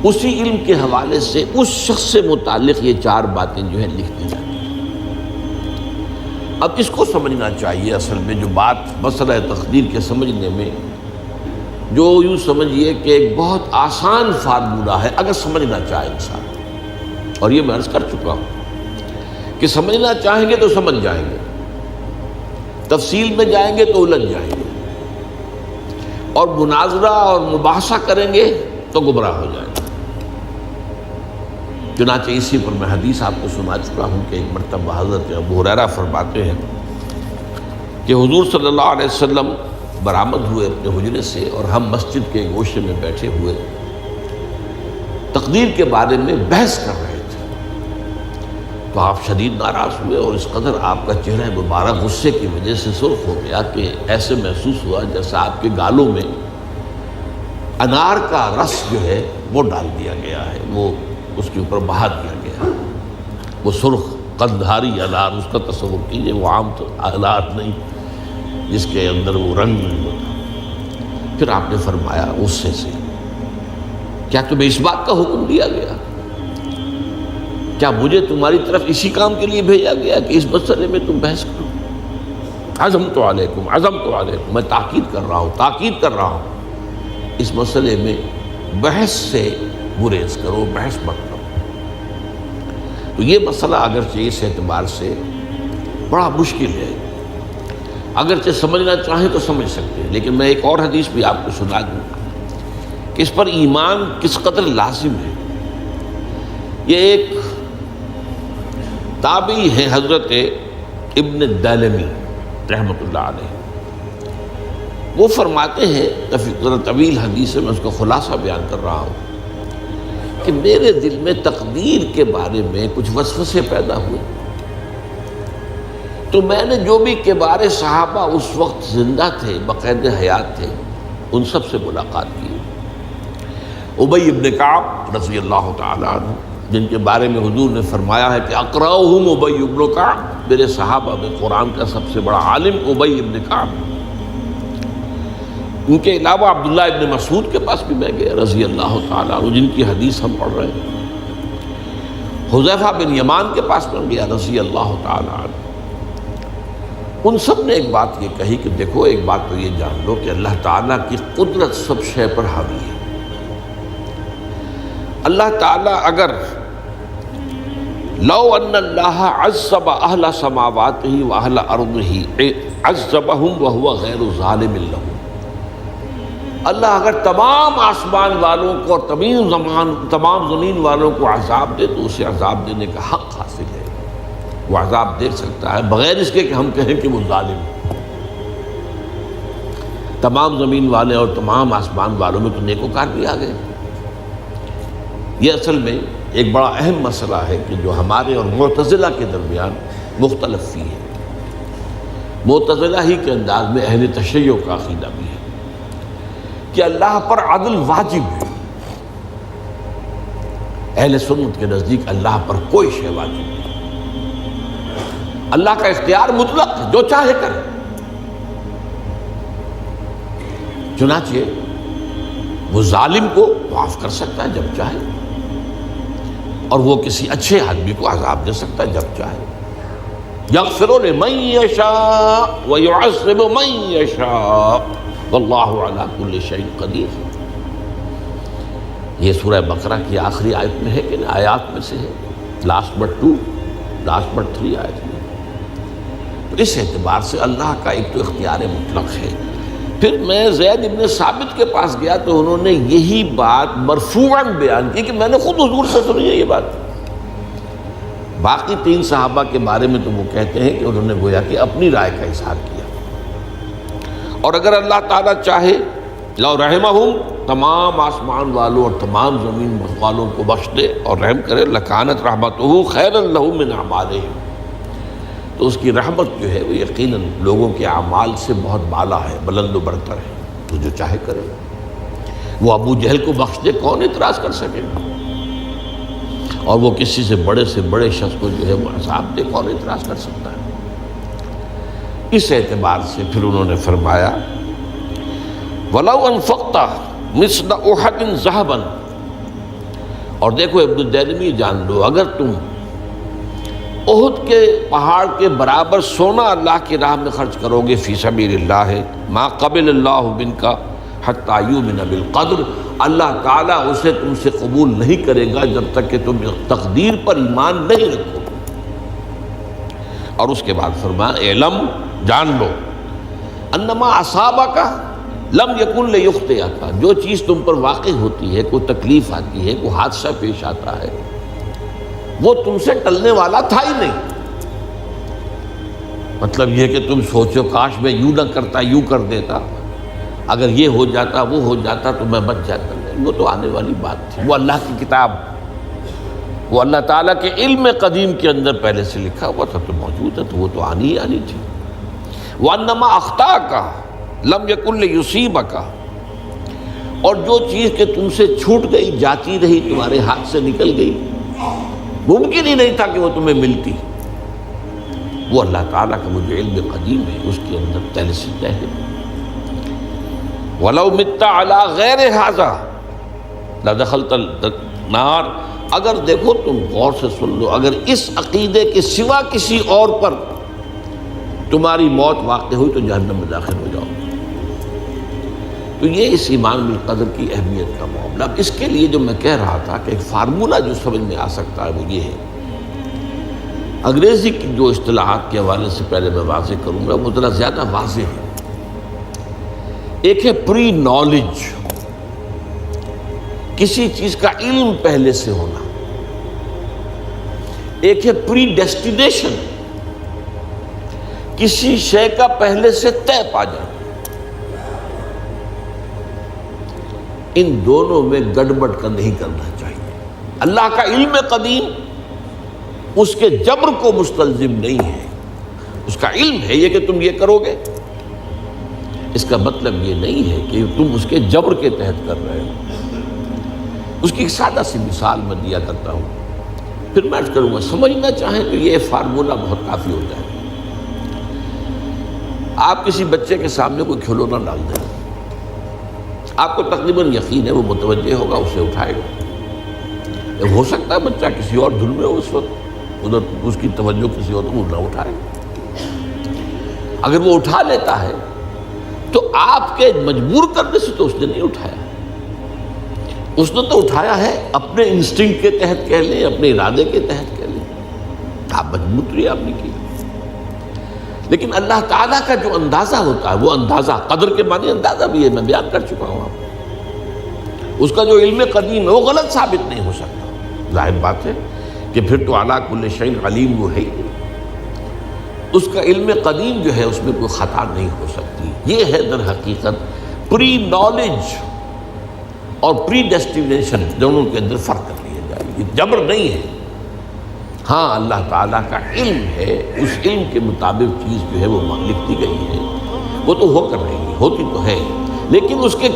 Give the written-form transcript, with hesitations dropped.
اسی علم کے حوالے سے اس شخص سے متعلق یہ 4 باتیں جو ہیں لکھ دی جاتی ہیں۔ اب اس کو سمجھنا چاہیے، اصل میں جو بات مسئلہ تقدیر کے سمجھنے میں، جو یوں سمجھیے کہ ایک بہت آسان فارمولہ ہے اگر سمجھنا چاہے انسان، اور یہ میں عرض کر چکا ہوں کہ سمجھنا چاہیں گے تو سمجھ جائیں گے، تفصیل میں جائیں گے تو الجھ جائیں گے، اور مناظرہ اور مباحثہ کریں گے تو گمراہ ہو جائیں گے۔ چنانچہ اسی پر میں حدیث آپ کو سنا چکا ہوں کہ ایک مرتبہ حضرت ابو ہریرہ فرماتے ہیں کہ حضور صلی اللہ علیہ وسلم برآمد ہوئے اپنے حجرے سے، اور ہم مسجد کے گوشے میں بیٹھے ہوئے تقدیر کے بارے میں بحث کر رہے تھے، تو آپ شدید ناراض ہوئے، اور اس قدر آپ کا چہرہ مبارک غصے کی وجہ سے سرخ ہو گیا کہ ایسے محسوس ہوا جیسا آپ کے گالوں میں انار کا رس جو ہے وہ ڈال دیا گیا ہے، وہ اس کے اوپر بہا دیا گیا، وہ سرخ قندھاری انار، اس کا تصور کیجئے، وہ عام تو انار نہیں جس کے اندر وہ رنگ نہیں ہوتا۔ پھر آپ نے فرمایا غصے سے، کیا تمہیں اس بات کا حکم دیا گیا؟ کیا مجھے تمہاری طرف اسی کام کے لیے بھیجا گیا کہ اس مسئلے میں تم بحث کرو؟ عزمت علیکم، میں تاکید کر رہا ہوں اس مسئلے میں بحث سے گریز کرو، بحث مت کرو۔ تو یہ مسئلہ اگرچہ اس اعتبار سے بڑا مشکل ہے، اگرچہ سمجھنا چاہیں تو سمجھ سکتے ہیں، لیکن میں ایک اور حدیث بھی آپ کو سنا دوں کہ اس پر ایمان کس قدر لازم ہے۔ یہ ایک تابعی ہے حضرت ابن دالمی رحمۃ اللہ علیہ، وہ فرماتے ہیں، طویل حدیث ہے، میں اس کا خلاصہ بیان کر رہا ہوں، کہ میرے دل میں تقدیر کے بارے میں کچھ وسوسے پیدا ہوئے، تو میں نے جو بھی کبار صحابہ اس وقت زندہ تھے، بقید حیات تھے، ان سب سے ملاقات کی۔ ابی ابن کعب رضی اللہ تعالیٰ عنہ، جن کے بارے میں حضور نے فرمایا ہے کہ اقرأہم ابی ابن کعب، میرے صحابہ میں قرآن کا سب سے بڑا عالم ابی ابن کعب۔ ان کے علاوہ عبداللہ ابن مسعود کے پاس بھی میں گیا رضی اللہ تعالیٰ عنہ، جن کی حدیث ہم پڑھ رہے ہیں۔ حذیفہ بن یمان کے پاس میں گیا رضی اللہ تعالیٰ عنہ۔ ان سب نے ایک بات یہ کہی کہ دیکھو، ایک بات تو یہ جان لو کہ اللہ تعالیٰ کی قدرت سب شے پر حاوی ہے۔ اللہ تعالیٰ اگر لو ان اللہ عذب اہل سماواتہ و اہل ارضہ عذبہم وہو غیر ظالم لہم، اللہ اگر تمام آسمان والوں کو اور تمام زمین والوں کو عذاب دے تو اسے عذاب دینے کا حق حاصل ہے، وہ عذاب دے سکتا ہے بغیر اس کے کہ ہم کہیں کہ وہ ظالم ہے۔ تمام زمین والے اور تمام آسمان والوں میں تو نیکوکار بھی آ گئے۔ یہ اصل میں ایک بڑا اہم مسئلہ ہے کہ جو ہمارے اور معتزلہ کے درمیان مختلف فی ہے۔ معتزلہ ہی کے انداز میں اہل تشیع کا عقیدہ بھی ہے کہ اللہ پر عدل واجب ہے، اہل سنت کے نزدیک اللہ پر کوئی شے واجب نہیں، اللہ کا اختیار مطلق ہے، جو چاہے کرے۔ چنانچہ وہ ظالم کو معاف کر سکتا ہے جب چاہے، اور وہ کسی اچھے آدمی کو عذاب دے سکتا ہے جب چاہے۔ یغفر لمن یشاء ویعذب من یشاء واللہ علی کل شیء قدیر۔ یہ سورہ بقرہ کی آخری آیت میں ہے کہ آیات میں سے ہے، لاسٹ بٹ 3 آیت میں۔ تو اس اعتبار سے اللہ کا ایک تو اختیار مطلق ہے۔ پھر میں زید ابن ثابت کے پاس گیا تو انہوں نے یہی بات مرفوعاً بیان کی کہ میں نے خود حضور سے سنی ہے یہ بات۔ باقی 3 صحابہ کے بارے میں تو وہ کہتے ہیں کہ انہوں نے گویا کہ اپنی رائے کا اظہار کیا، اور اگر اللہ تعالیٰ چاہے لو رحمہم، تمام آسمان والوں اور تمام زمین والوں کو بخش دے اور رحم کرے، لکانت رحمتہ خیرا لہم من اعمالہم، تو اس کی رحمت جو ہے وہ یقیناً لوگوں کے اعمال سے بہت بالا ہے، بلند و برتر ہے، تو جو چاہے کرے۔ وہ ابو جہل کو بخش دے، کون اعتراض کر سکے گا؟ اور وہ کسی سے بڑے شخص کو جو ہے وہ عذاب دے، کون اعتراض کر سکتا ہے؟ اس اعتبار سے پھر انہوں نے فرمایا وَلَوْ أَنفَقْتَ مِثْلَ أُحَدٍ ذَهَبًا اور دیکھو ابن الدیلمی جان لو، اگر تم احد کے پہاڑ کے برابر سونا اللہ کی راہ میں خرچ کرو گے فی سبیل اللہ ما قبل اللہ منک حتی یؤمن بالقدر، اللہ تعالیٰ اسے تم سے قبول نہیں کرے گا جب تک کہ تم تقدیر پر ایمان نہیں رکھو۔ اور اس کے بعد فرمایا اعلم، جان لو، انما اصابک لم یکن لیخطئک، جو چیز تم پر واقع ہوتی ہے، کوئی تکلیف آتی ہے، کوئی حادثہ پیش آتا ہے، وہ تم سے ٹلنے والا تھا ہی نہیں۔ مطلب یہ کہ تم سوچو کاش میں یوں نہ کرتا، یوں کر دیتا، اگر یہ ہو جاتا، وہ ہو جاتا تو میں بچ جاتا، نہیں، وہ تو آنے والی بات تھی، وہ اللہ کی کتاب، وہ اللہ تعالیٰ کے علم قدیم کے اندر پہلے سے لکھا ہوا تھا، تو موجود ہے، تو وہ تو آنی ہی آنی تھی۔ وَأَنَّمَا أَخْطَأَكَ لَمْ يَكُنْ لِيُصِيبَكَ، اور جو چیز کہ تم سے چھوٹ گئی، جاتی رہی، تمہارے ہاتھ سے نکل گئی، ممکن ہی نہیں تھا کہ وہ تمہیں ملتی، وہ اللہ تعالیٰ کا وہ جو علم قدیم ہے اس کے اندر پہلے سے طے ہے۔ وَلَوْ مِتَّ عَلَىٰ غَيْرِ هَٰذَا لَدَخَلْتَ النَّارَ، اگر دیکھو تم غور سے سن لو، اگر اس عقیدے کے سوا کسی اور پر تمہاری موت واقع ہوئی تو جہنم میں داخل ہو جاؤ۔ تو یہ اس ایمان بالقدر کی اہمیت کا معاملہ۔ اب اس کے لیے جو میں کہہ رہا تھا کہ ایک فارمولہ جو سمجھ میں آ سکتا ہے وہ یہ ہے، انگریزی کی جو اصطلاحات کے حوالے سے پہلے میں واضح کروں گا، وہ ذرا زیادہ واضح ہے۔ ایک ہے پری نالج، کسی چیز کا علم پہلے سے ہونا، ایک ہے پری ڈیسٹینیشن، کسی شے کا پہلے سے طے پا جانا۔ ان دونوں میں گڑبڑ کا نہیں کرنا چاہیے۔ اللہ کا علم قدیم اس کے جبر کو مستلزم نہیں ہے، اس کا علم ہے یہ کہ تم یہ کرو گے، اس کا مطلب یہ نہیں ہے کہ تم اس کے جبر کے تحت کر رہے ہو۔ اس کی ایک سادہ سی مثال میں دیا کرتا ہوں، پھر میں عرض کروں گا، سمجھنا چاہیں تو یہ فارمولہ بہت کافی ہو جائے۔ آپ کسی بچے کے سامنے کوئی کھلونا ڈال دیں، آپ کو تقریباً یقین ہے وہ متوجہ ہوگا، اسے اٹھائے گا۔ ہو سکتا ہے بچہ کسی اور دھن میں ہو اس وقت، ادھر اس کی توجہ کسی اور کو نہ اٹھائے۔ اگر وہ اٹھا لیتا ہے تو آپ کے مجبور کرنے سے تو اس نے نہیں اٹھایا، اس نے تو اٹھایا ہے اپنے انسٹنکٹ کے تحت کہہ لیں، اپنے ارادے کے تحت کہہ لیں، آپ مجبور تو آپ نے کی۔ لیکن اللہ تعالیٰ کا جو اندازہ ہوتا ہے، وہ اندازہ قدر کے معنی اندازہ بھی ہے، میں بیان کر چکا ہوں آپ کو۔ اس کا جو علم قدیم ہے وہ غلط ثابت نہیں ہو سکتا، ظاہر بات ہے کہ پھر تو اعلیٰ کل شیء علیم وہ ہے ہی، اس کا علم قدیم جو ہے اس میں کوئی خطا نہیں ہو سکتی۔ یہ ہے در حقیقت پری نالج اور پری ڈیسٹینیشن، دونوں کے اندر فرق کر لیا جائے، یہ جبر نہیں ہے۔ ہاں اللہ تعالیٰ کا علم ہے، اس علم کے مطابق چیز جو ہے وہ لکھتی گئی ہے، وہ تو ہو کر رہی ہے، ہوتی تو ہے، لیکن اس کے